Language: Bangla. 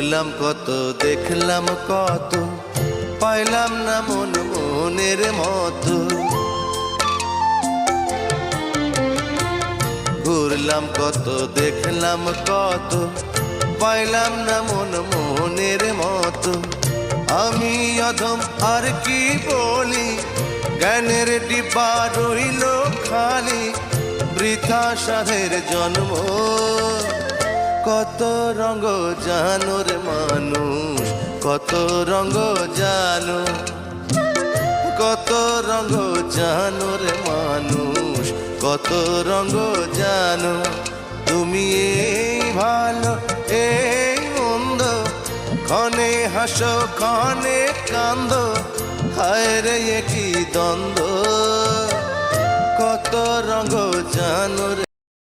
ঘুরলাম কত, দেখলাম কত, পাইলাম না মন মনের মতো। ঘুরলাম কত, দেখলাম কত, পাইলাম না মন মনের মতো। আমি অধম আর কি বলি, জ্ঞানের ডিব্বা রইল খালি, বৃথা সাধের জন্ম। কত রঙ জানো রে মানুষ, কত রঙ জানো, কত রঙ জানো রে মানুষ, কত রঙ জানো। তুমি এই ভালো এই মন্দ, ক্ষণে হাসো ক্ষণে কান্দো, হায় রে কি দ্বন্দ্ব। কত রঙ জানো রে।